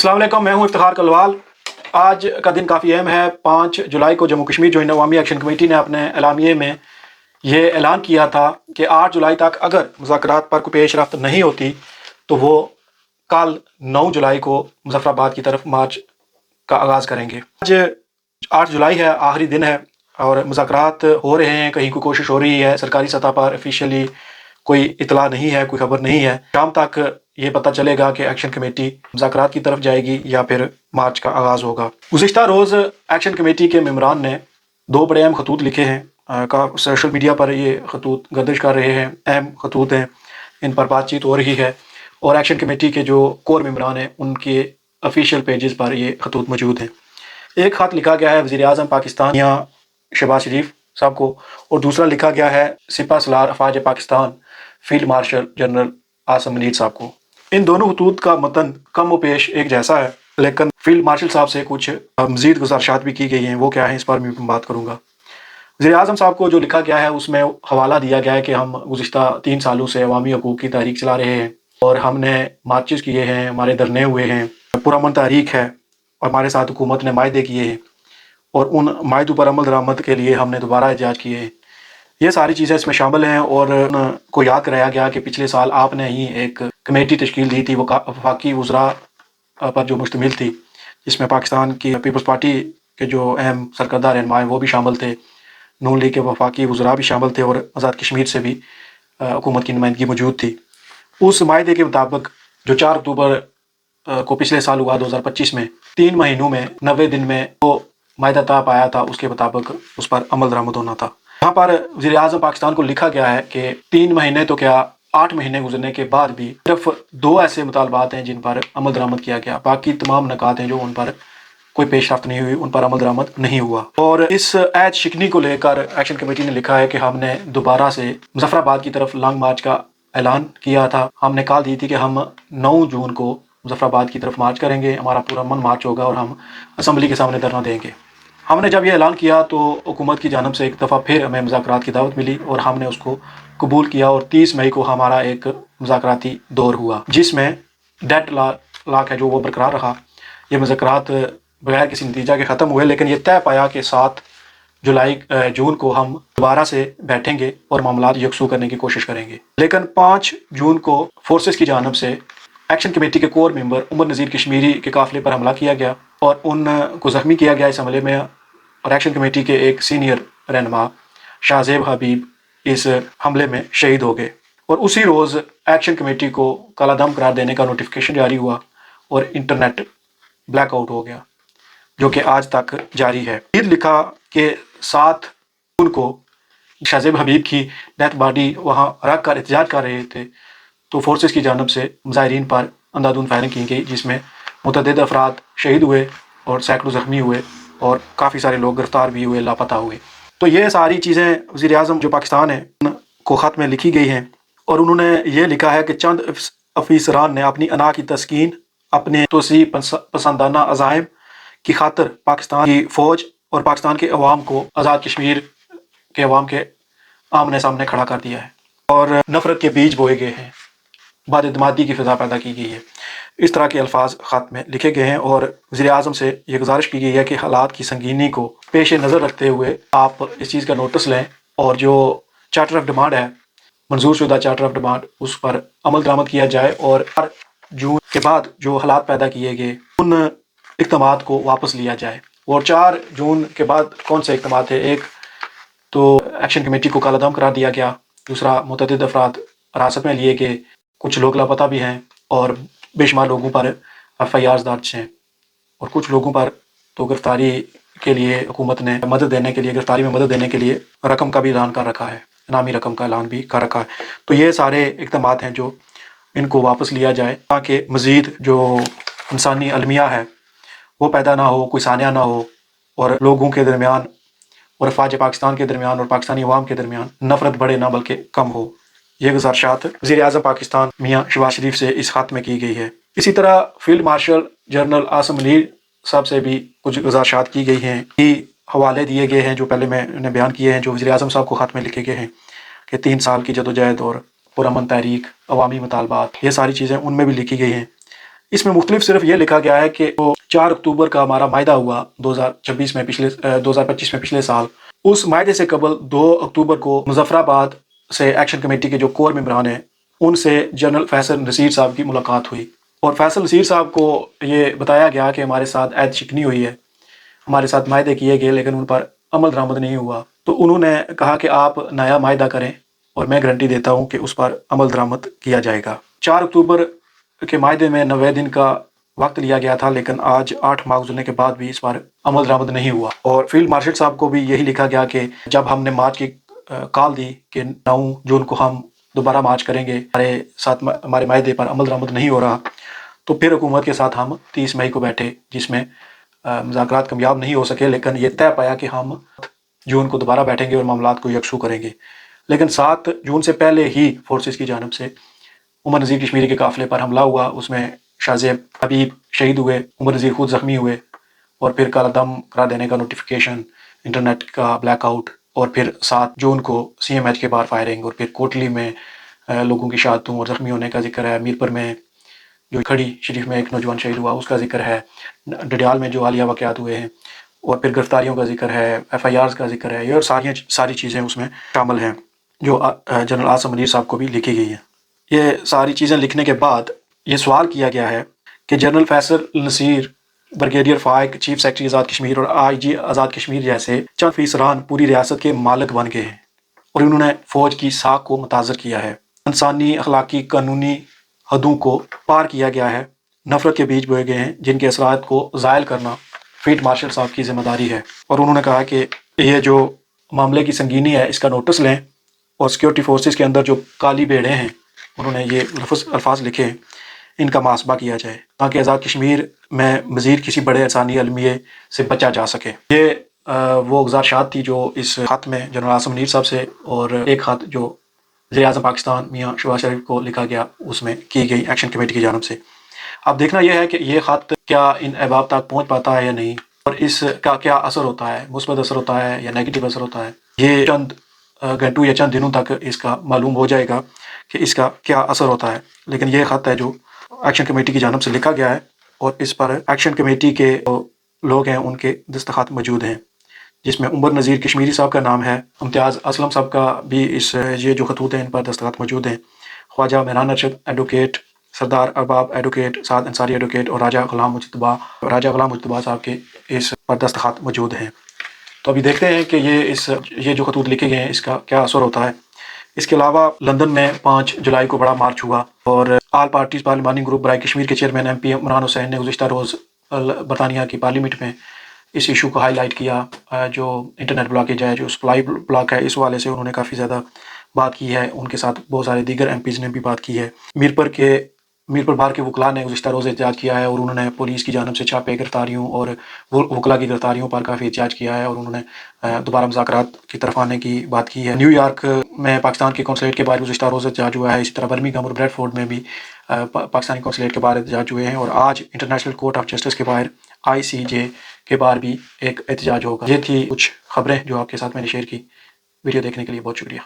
अस्सलाम वालेकुम, मैं हूं इफ्तिखार कलवाल। आज का दिन काफ़ी अहम है। 5 जुलाई को जम्मू कश्मीर जॉइंट अवामी एक्शन कमेटी ने अपने एलामिये में ये ऐलान किया था कि 8 जुलाई तक अगर मुज़ाकरात पर कोई पेश रफ्त नहीं होती तो वो कल 9 जुलाई को मुजफ्फराबाद की तरफ मार्च का आगाज़ करेंगे। आज 8 जुलाई है, आखिरी दिन है और मुज़ाकरात हो रहे हैं। कहीं कोई कोशिश हो रही है, सरकारी सतह पर ऑफिशियली कोई इतला नहीं है, कोई खबर नहीं है। शाम तक ये पता चलेगा कि एक्शन कमेटी मुज़ाकरात की तरफ जाएगी या फिर मार्च का आगाज़ होगा। गुज़िश्ता रोज़ एक्शन कमेटी के मेम्बरान ने 2 बड़े अहम खतूत लिखे हैं। सोशल मीडिया पर ये खतूत गर्दिश कर रहे हैं, अहम खतूत हैं, इन पर बातचीत हो रही है और एक्शन कमेटी के जो कोर मेम्बरान हैं उनके ऑफिशियल पेजेस पर ये खतूत मौजूद हैं। एक ख़त लिखा गया है वज़ीर आज़म पाकिस्तान या शहबाज शरीफ साहब को और दूसरा लिखा गया है सिपा सलार अफवाज Pakistan field marshal general Asim Munir साहब को। इन दोनों खतूत का मतन कम व पेश एक जैसा है, लेकिन फील्ड मार्शल साहब से कुछ मज़ीद गुज़ारिशात भी की गई हैं। वो क्या है, इस पर मैं बात करूँगा। वज़ीर आज़म साहब को जो लिखा गया है उसमें हवाला दिया गया है कि हम गुज़िश्ता 3 सालों से अवामी हकूक़ की तहरीक चला रहे हैं और हमने मार्चेस किए हैं, हमारे धरने हुए हैं, पुरअमन तहरीक है और हमारे साथ हुकूमत ने मायदे किए हैं और उन मायदों पर अमल दरामद के लिए हमने दोबारा एहतजाज किए हैं। ये सारी चीज़ें इसमें शामिल हैं और उनको याद कराया गया कि पिछले साल आपने ही एक कमेटी तश्कील दी थी, वो वफाकी वज़रा पर जो मुश्तमिल थी, जिसमें पाकिस्तान की पीपल्स पार्टी के जो अहम सरकर्दा रहनुमा हैं वो भी शामिल थे, नून लीग के वफाकी वज़रा भी शामिल थे और आज़ाद कश्मीर से भी हुकूमत की नुमाइंदगी मौजूद थी। उस मायदे के मुताबिक जो 4 अक्टूबर को पिछले साल हुआ 2025 में 3 महीनों में 90 दिन में वो मायदा तय पाया था, उसके मुताबिक उस पर अमल दरामद होना था। यहाँ पर वज़ीर आज़म पाकिस्तान को लिखा गया है कि 3 महीने तो क्या 8 महीने गुजरने के बाद भी सिर्फ 2 ऐसे मुतालबात हैं जिन पर अमल दरामद किया गया, बाकी तमाम नकात हैं जो उन पर कोई पेशरफ्त नहीं हुई, उन पर अमल दरामद नहीं हुआ। और इस ऐद शिकनी को लेकर एक्शन कमेटी ने लिखा है कि हमने दोबारा से मुजफ्फराबाद की तरफ लॉन्ग मार्च का ऐलान किया था। हमने कॉल दी थी कि हम 9 जून को मुजफ्फराबाद की तरफ मार्च करेंगे, हमारा पूरा मन मार्च होगा और हम असम्बली के सामने धरना देंगे। हमने जब ये ऐलान किया तो हुकूमत की जानिब से एक दफ़ा फिर हमें मुज़ाकरात की दावत मिली और हमने उसको कबूल किया और 30 मई को हमारा एक मुज़ाकराती दौर हुआ, जिसमें डेड लॉक है जो वो बरकरार रहा। ये मुज़ाकरात बगैर किसी नतीजा के ख़त्म हुए, लेकिन ये तय पाया कि 7 जून को हम दोबारा से बैठेंगे और मामलात यकसू करने की कोशिश करेंगे। लेकिन 5 जून को फोर्सेस की जानिब से एक्शन कमेटी के कोर मेंबर उमर नज़ीर कश्मीरी के काफ़िले पर हमला किया गया और उनको ज़ख्मी किया गया इस हमले में और एक्शन कमेटी के एक सीनियर रहनुमा शाहज़ेब हबीब इस हमले में शहीद हो गए। और उसी रोज़ एक्शन कमेटी को कालादम करार देने का नोटिफिकेशन जारी हुआ और इंटरनेट ब्लैकआउट हो गया, जो कि आज तक जारी है। ईद लिखा कि 7 जून को शाहज़ेब हबीब की डेथ बॉडी वहाँ रख कर एहतजाज कर रहे थे तो फोर्सेस की जानिब से मुजाहिरीन पर अंधाधुंध फायरिंग की गई, जिसमें मुतअद्दिद अफराद शहीद हुए और सैकड़ों ज़ख्मी हुए और काफ़ी सारे लोग गिरफ्तार भी हुए, लापता हुए। तो ये सारी चीज़ें वज़ीर आज़म जो पाकिस्तान है उनको ख़त में लिखी गई हैं और उन्होंने ये लिखा है कि चंद अफीसरान ने अपनी अना की तस्कीन अपने तोसी पसंदाना अज़ाइम की खातिर पाकिस्तान की फ़ौज और पाकिस्तान के अवाम को आज़ाद कश्मीर के अवाम के आमने सामने खड़ा कर दिया है और नफ़रत के बीज बोए गए हैं, बदअतमादी की फ़िज़ा पैदा की गई है। इस तरह के अल्फाज ख़त में लिखे गए हैं और वज़ीर आज़म से ये गुजारिश की गई है कि हालात की संगीनी को पेश नज़र रखते हुए आप इस चीज़ का नोटिस लें और जो चार्टर ऑफ डिमांड है, मंजूर शुदा चार्टर ऑफ डिमांड, उस पर अमल दरामद किया जाए और 4 जून के बाद जो हालात पैदा किए गए उन इक़दामात को वापस लिया जाए। और 4 जून के बाद कौन से इक़दामात थे? एक तो एक्शन कमेटी को कालादम करार दिया गया, दूसरा मुतअद्दिद अफराद हिरासत में लिए गए, कुछ लोग लापता भी हैं और बेशुमार लोगों पर FIR दर्ज हैं और कुछ लोगों पर तो गिरफ्तारी के लिए हुकूमत ने मदद देने के लिए, गिरफ्तारी में मदद देने के लिए रकम का भी ऐलान कर रखा है, इनामी रकम का ऐलान भी कर रखा है। तो ये सारे इक़दामात हैं जो इनको वापस लिया जाए ताकि मज़ीद जो इंसानी अलमिया है वो पैदा ना हो, कोई सानिया ना हो और लोगों के दरमियान और अफवाज पाकिस्तान के दरमियान और पाकिस्तानी अवाम के दरमियान नफ़रत बढ़े ना बल्कि कम हो। ये गुज़ारिशात वज़ीर आज़म पाकिस्तान मियाँ शहबाज शरीफ से इस ख़त में की गई है। इसी तरह field marshal general Asim Munir साहब से भी कुछ गुज़ारिशात की गई हैं, कि हवाले दिए गए हैं जो पहले मैंने बयान किए हैं, जो वज़ीर आज़म साहब को ख़त में लिखे गए हैं कि 3 साल की जदोजहद और पुरअमन तहरीक, अवामी मुतालबात, ये सारी चीज़ें उनमें भी लिखी गई हैं اس میں مختلف صرف یہ لکھا گیا ہے کہ وہ 4 اکتوبر کا ہمارا معاہدہ ہوا 2026 میں 2025 میں پچھلے سال، اس معاہدے سے قبل 2 اکتوبر کو مظفر آباد سے ایکشن کمیٹی کے جو کور ممبران ہیں ان سے جنرل فیصل نصیر صاحب کی ملاقات ہوئی، اور فیصل نصیر صاحب کو یہ بتایا گیا کہ ہمارے ساتھ عہد شکنی ہوئی ہے، ہمارے ساتھ معاہدے کیے گئے لیکن ان پر عمل درآمد نہیں ہوا، تو انہوں نے کہا کہ آپ نیا معاہدہ کریں اور میں گارنٹی دیتا ہوں کہ اس پر عمل درآمد کیا جائے گا۔ 4 اکتوبر کے معاہدے میں 90 دن کا وقت لیا گیا تھا، لیکن آج 8 ماہ گزرنے کے بعد بھی اس پر عمل درآمد نہیں ہوا، اور فیلڈ مارشل صاحب کو بھی یہی لکھا گیا کہ جب ہم نے مارچ کی کال دی کہ 9 جون کو ہم دوبارہ مارچ کریں گے، ہمارے ساتھ ہمارے معاہدے پر عمل درآمد نہیں ہو رہا، تو پھر حکومت کے ساتھ ہم 30 مئی کو بیٹھے، جس میں مذاکرات کامیاب نہیں ہو سکے، لیکن یہ طے پایا کہ ہم جون کو دوبارہ بیٹھیں گے اور معاملات کو یکسو کریں گے۔ لیکن 7 جون سے پہلے ہی فورسز کی جانب سے عمر نذیر کشمیری کے قافلے پر حملہ ہوا، اس میں شاہ زیب حبیب شہید ہوئے، عمر نذیر خود زخمی ہوئے، اور پھر کالا دم قرار دینے کا نوٹیفیکیشن، انٹرنیٹ کا بلیک آؤٹ، اور پھر 7 جون کو سی ایم ایچ کے باہر فائرنگ، اور پھر کوٹلی میں لوگوں کی شہادتوں اور زخمی ہونے کا ذکر ہے، میرپور میں جو کھڑی شریف میں ایک نوجوان شہید ہوا اس کا ذکر ہے، ڈڈیال میں جو حالیہ واقعات ہوئے ہیں، اور پھر گرفتاریوں کا ذکر ہے، ایف آئی آرز کا ذکر ہے، یہ اور ساری چیزیں اس میں شامل ہیں جو جنرل عاصم منیر صاحب کو بھی لکھی گئی ہیں۔ یہ ساری چیزیں لکھنے کے بعد یہ سوال کیا گیا ہے کہ جنرل فیصل نصیر، بریگیڈیئر فائق، چیف سیکرٹری آزاد کشمیر اور آئی جی آزاد کشمیر جیسے چند فیسران پوری ریاست کے مالک بن گئے ہیں، اور انہوں نے فوج کی ساکھ کو متاثر کیا ہے، انسانی اخلاقی قانونی حدوں کو پار کیا گیا ہے، نفرت کے بیج بوئے گئے ہیں جن کے اثرات کو زائل کرنا فیلڈ مارشل صاحب کی ذمہ داری ہے، اور انہوں نے کہا کہ یہ جو معاملے کی سنگینی ہے اس کا نوٹس لیں، اور سیکیورٹی فورسز کے اندر جو کالی بھیڑیں ہیں انہوں نے یہ الفاظ لکھے ہیں، ان کا محاسبہ کیا جائے تاکہ آزاد کشمیر میں مزید کسی بڑے انسانی المیے سے بچا جا سکے۔ یہ وہ گزارشات تھی جو اس خط میں جنرل عاصم منیر صاحب سے، اور ایک خط جو وزیر اعظم پاکستان میاں شہباز شریف کو لکھا گیا اس میں کی گئی ایکشن کمیٹی کی جانب سے۔ اب دیکھنا یہ ہے کہ یہ خط کیا ان احباب تک پہنچ پاتا ہے یا نہیں، اور اس کا کیا اثر ہوتا ہے، مثبت اثر ہوتا ہے یا نیگیٹو اثر ہوتا ہے، یہ چند گھنٹوں یا چند دنوں تک اس کا معلوم ہو جائے گا کہ اس کا کیا اثر ہوتا ہے، لیکن یہ خط ہے جو ایکشن کمیٹی کی جانب سے لکھا گیا ہے، اور اس پر ایکشن کمیٹی کے لوگ ہیں ان کے دستخط موجود ہیں، جس میں عمر نذیر کشمیری صاحب کا نام ہے، امتیاز اسلم صاحب کا بھی یہ جو خطوط ہیں ان پر دستخط موجود ہیں، خواجہ مہران ارشد ایڈوکیٹ، سردار ارباب ایڈوکیٹ، سعد انصاری ایڈوکیٹ، اور راجہ غلام مجتبیٰ صاحب کے اس پر دستخط موجود ہیں۔ تو ابھی دیکھتے ہیں کہ یہ جو خطوط لکھے گئے ہیں اس کا کیا اثر ہوتا ہے۔ اس کے علاوہ لندن میں 5 جولائی کو بڑا مارچ ہوا، اور آل پارٹیز پارلیمانی گروپ برائے کشمیر کے چیئرمین ایم پی عمران حسین نے گزشتہ روز برطانیہ کی پارلیمنٹ میں اس ایشو کو ہائی لائٹ کیا، جو انٹرنیٹ بلاکیج ہے، جو سپلائی بلاک ہے، اس حوالے سے انہوں نے کافی زیادہ بات کی ہے، ان کے ساتھ بہت سارے دیگر ایم پیز نے بھی بات کی ہے۔ میرپور بار کے وکلاء نے گزشتہ روز احتجاج کیا ہے، اور انہوں نے پولیس کی جانب سے چھاپے، گرفتاریوں اور وکلاء کی گرفتاریوں پر کافی احتجاج کیا ہے، اور انہوں نے دوبارہ مذاکرات کی طرف آنے کی بات کی ہے۔ نیو یارک میں پاکستان کے قونصلیٹ کے باہر گزشتہ روز احتجاج ہوا ہے، اسی طرح برمنگھم اور بریڈ فورڈ میں بھی پاکستانی قونصلیٹ کے باہر احتجاج ہوئے ہیں، اور آج انٹرنیشنل کورٹ آف جسٹس کے باہر ICJ کے باہر بھی ایک احتجاج ہوگا۔ یہ تھی کچھ خبریں جو آپ کے ساتھ میں نے شیئر کی۔ ویڈیو دیکھنے کے لیے بہت شکریہ۔